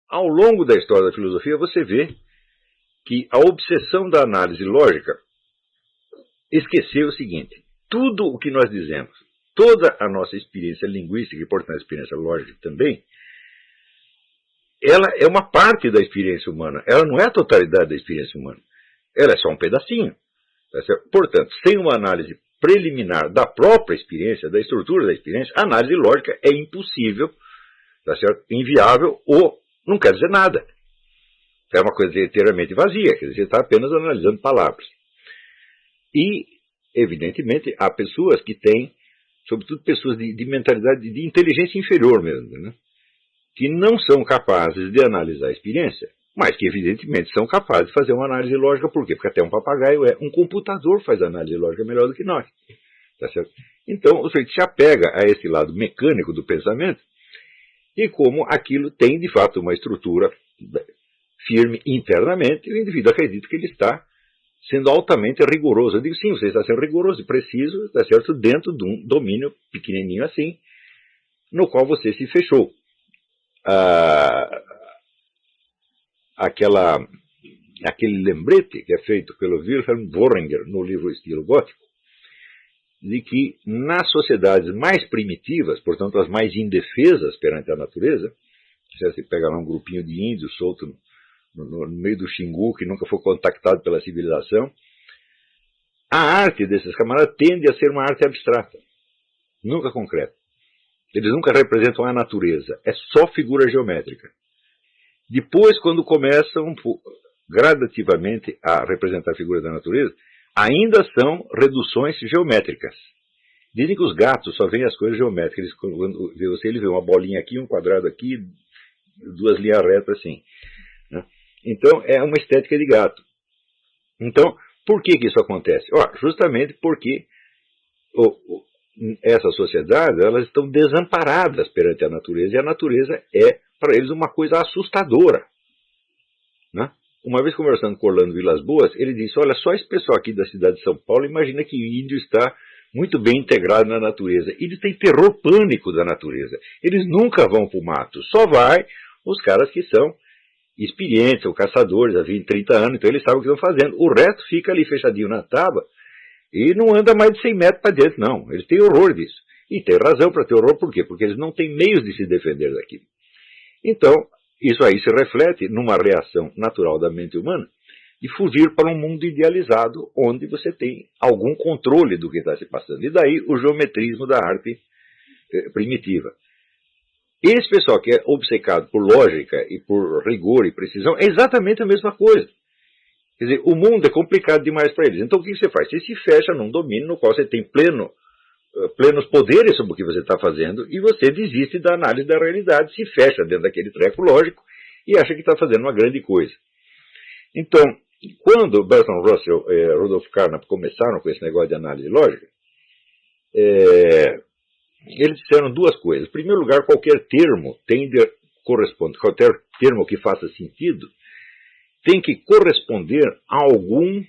ao longo da história da filosofia, você vê que a obsessão da análise lógica esqueceu o seguinte: tudo o que nós dizemos, toda a nossa experiência linguística e, portanto, a experiência lógica também, ela é uma parte da experiência humana. Ela não é a totalidade da experiência humana. Ela é só um pedacinho. Tá certo? Portanto, sem uma análise preliminar da própria experiência, da estrutura da experiência, a análise lógica é impossível, tá certo? Inviável, ou não quer dizer nada. É uma coisa inteiramente vazia, quer dizer, você está apenas analisando palavras. E, evidentemente, há pessoas que têm, sobretudo pessoas de mentalidade, de inteligência inferior mesmo, né? Que não são capazes de analisar a experiência, mas que, evidentemente, são capazes de fazer uma análise lógica. Por quê? Porque até um papagaio um computador faz análise lógica melhor do que nós. Tá certo? Então, o sujeito se apega a esse lado mecânico do pensamento, e como aquilo tem, de fato, uma estrutura firme internamente, o indivíduo acredita que ele está sendo altamente rigoroso. Eu digo, sim, você está sendo rigoroso e preciso, tá certo, dentro de um domínio pequenininho assim, no qual você se fechou. Aquele lembrete que é feito pelo Wilhelm Worringer no livro Estilo Gótico, de que nas sociedades mais primitivas, portanto as mais indefesas perante a natureza, você pega lá um grupinho de índios solto no meio do Xingu, que nunca foi contactado pela civilização, a arte desses camaradas tende a ser uma arte abstrata, nunca concreta. Eles nunca representam a natureza, é só figura geométrica. Depois, quando começam gradativamente a representar a figura da natureza, ainda são reduções geométricas. Dizem que os gatos só veem as coisas geométricas. Quando ele vê uma bolinha aqui, um quadrado aqui, duas linhas retas assim. Né? Então, é uma estética de gato. Então, por que isso acontece? Justamente porque essas sociedades, elas estão desamparadas perante a natureza, e a natureza é, para eles, uma coisa assustadora. Né? Uma vez conversando com Orlando Vilas Boas, ele disse, olha, só esse pessoal aqui da cidade de São Paulo imagina que o índio está muito bem integrado na natureza. Eles têm terror pânico da natureza. Eles nunca vão para o mato. Só vai os caras que são experientes, ou caçadores, há 20, 30 anos, então eles sabem o que estão fazendo. O resto fica ali fechadinho na tábua e não anda mais de 100 metros para dentro, não. Eles têm horror disso. E tem razão para ter horror, por quê? Porque eles não têm meios de se defender daquilo. Então, isso aí se reflete numa reação natural da mente humana de fugir para um mundo idealizado onde você tem algum controle do que está se passando. E daí o geometrismo da arte primitiva. Esse pessoal que é obcecado por lógica e por rigor e precisão é exatamente a mesma coisa. Quer dizer, o mundo é complicado demais para eles. Então o que você faz? Você se fecha num domínio no qual você tem plenos poderes sobre o que você está fazendo e você desiste da análise da realidade, se fecha dentro daquele treco lógico e acha que está fazendo uma grande coisa. Então, quando Bertrand Russell e Rudolf Carnap começaram com esse negócio de análise lógica, eles disseram duas coisas. Em primeiro lugar, qualquer termo qualquer termo que faça sentido tem que corresponder a algum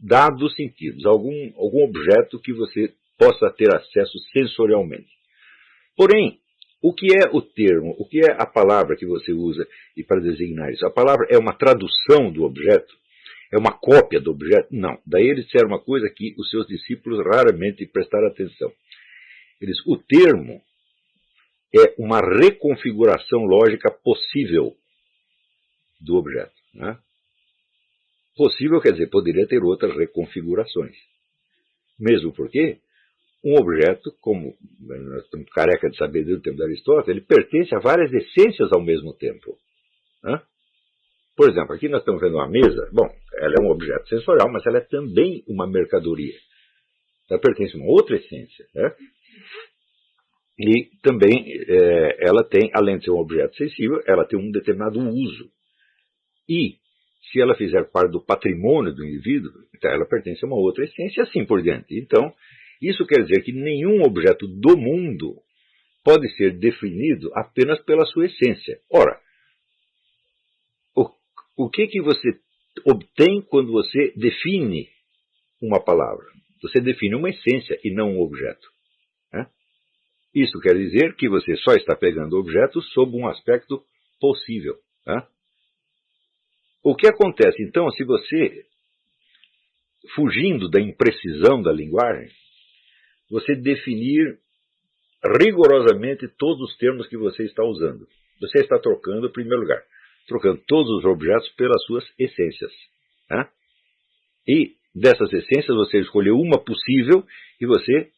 dado sentido, algum objeto que você possa ter acesso sensorialmente. Porém, o que é o termo, o que é a palavra que você usa para designar isso? A palavra é uma tradução do objeto? É uma cópia do objeto? Não. Daí eles disseram uma coisa que os seus discípulos raramente prestaram atenção. O termo é uma reconfiguração lógica possível do objeto. Né? Possível quer dizer, poderia ter outras reconfigurações. Mesmo porque um objeto, como nós estamos careca de saber desde o tempo de Aristóteles, ele pertence a várias essências ao mesmo tempo. Né? Por exemplo, aqui nós estamos vendo uma mesa. Bom, ela é um objeto sensorial, mas ela é também uma mercadoria. Ela pertence a uma outra essência. Né? E também ela tem, além de ser um objeto sensível, ela tem um determinado uso. E, se ela fizer parte do patrimônio do indivíduo, então ela pertence a uma outra essência e assim por diante. Então, isso quer dizer que nenhum objeto do mundo pode ser definido apenas pela sua essência. Ora, o que você obtém quando você define uma palavra? Você define uma essência e não um objeto. Né? Isso quer dizer que você só está pegando objetos sob um aspecto possível. Tá? O que acontece, então, se você, fugindo da imprecisão da linguagem, você definir rigorosamente todos os termos que você está usando. Você está trocando, em primeiro lugar, trocando todos os objetos pelas suas essências. Tá? E dessas essências você escolheu uma possível e você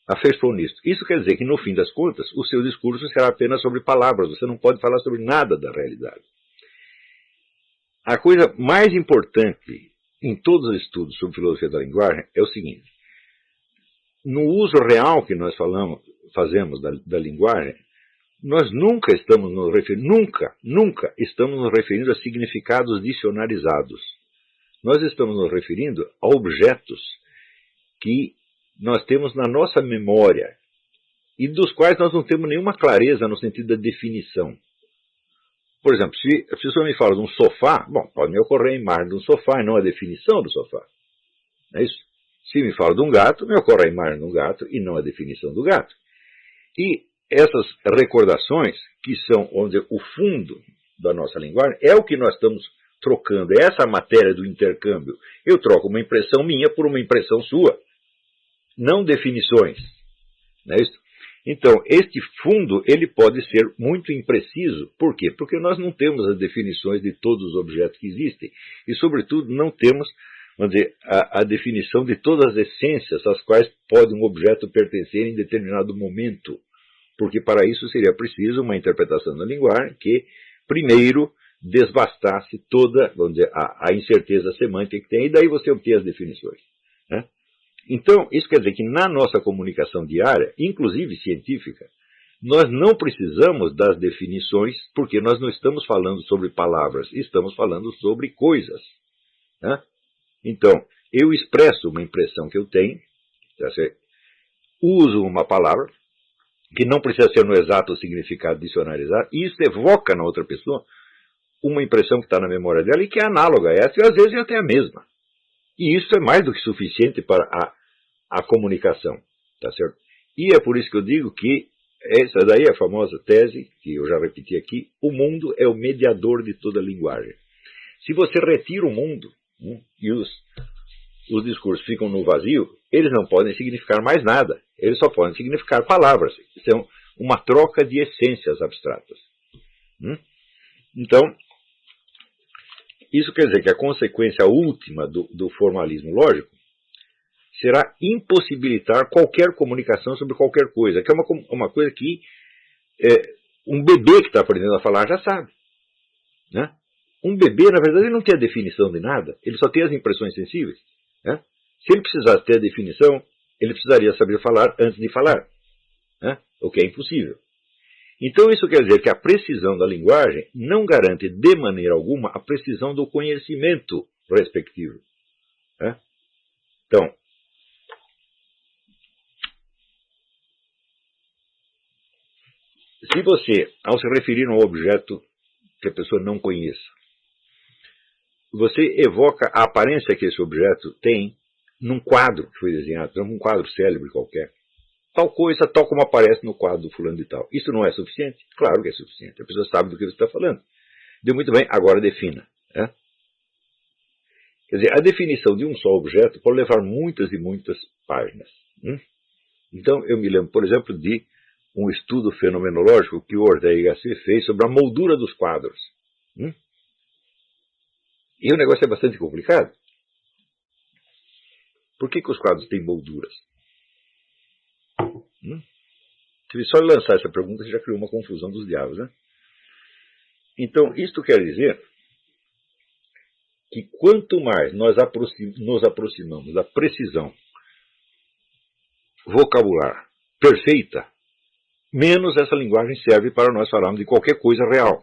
afeiçoou nisso. Isso quer dizer que, no fim das contas, o seu discurso será apenas sobre palavras. Você não pode falar sobre nada da realidade. A coisa mais importante em todos os estudos sobre filosofia da linguagem é o seguinte. No uso real que nós fazemos da linguagem, nós nunca estamos nos referindo, nunca estamos nos referindo a significados dicionarizados. Nós estamos nos referindo a objetos que nós temos na nossa memória e dos quais nós não temos nenhuma clareza no sentido da definição. Por exemplo, se a pessoa me fala de um sofá, bom, pode me ocorrer a imagem de um sofá e não a definição do sofá. Não é isso? Se me fala de um gato, me ocorre a imagem de um gato e não a definição do gato. E essas recordações, que são, vamos dizer, o fundo da nossa linguagem, é o que nós estamos trocando, é essa matéria do intercâmbio. Eu troco uma impressão minha por uma impressão sua, não definições. Não é isso? Então, este fundo, ele pode ser muito impreciso. Por quê? Porque nós não temos as definições de todos os objetos que existem. E, sobretudo, não temos, vamos dizer, a definição de todas as essências às quais pode um objeto pertencer em determinado momento. Porque, para isso, seria preciso uma interpretação da linguagem que, primeiro, desbastasse toda, vamos dizer, a incerteza semântica que tem, e daí você obter as definições. Né? Então, isso quer dizer que na nossa comunicação diária, inclusive científica, nós não precisamos das definições, porque nós não estamos falando sobre palavras, estamos falando sobre coisas. Né? Então, eu expresso uma impressão que eu tenho, uso uma palavra, que não precisa ser no exato significado dicionarizado, e isso evoca na outra pessoa uma impressão que está na memória dela e que é análoga a essa, e às vezes é até a mesma. E isso é mais do que suficiente para a comunicação, tá certo? E é por isso que eu digo que essa daí é a famosa tese, que eu já repeti aqui, o mundo é o mediador de toda a linguagem. Se você retira o mundo, e os discursos ficam no vazio, eles não podem significar mais nada, eles só podem significar palavras, são uma troca de essências abstratas. Então, isso quer dizer que a consequência última do formalismo lógico será impossibilitar qualquer comunicação sobre qualquer coisa, que é uma coisa que um bebê que está aprendendo a falar já sabe. Né? Um bebê, na verdade, ele não tem a definição de nada, ele só tem as impressões sensíveis. Né? Se ele precisasse ter a definição, ele precisaria saber falar antes de falar, né? O que é impossível. Então isso quer dizer que a precisão da linguagem não garante de maneira alguma a precisão do conhecimento respectivo. Né? Então, se você, ao se referir a um objeto que a pessoa não conheça, você evoca a aparência que esse objeto tem num quadro que foi desenhado, por exemplo, um quadro célebre qualquer. Tal coisa, tal como aparece no quadro do fulano de tal. Isso não é suficiente? Claro que é suficiente. A pessoa sabe do que você está falando. Deu muito bem, agora defina. Né? Quer dizer, a definição de um só objeto pode levar muitas e muitas páginas. Então, eu me lembro, por exemplo, de um estudo fenomenológico que o Ortega y Gasset fez sobre a moldura dos quadros. E o negócio é bastante complicado. Por que os quadros têm molduras? Se só lançar essa pergunta, você já criou uma confusão dos diabos, né? Então, isto quer dizer que quanto mais nós nos aproximamos da precisão vocabular perfeita, menos essa linguagem serve para nós falarmos de qualquer coisa real.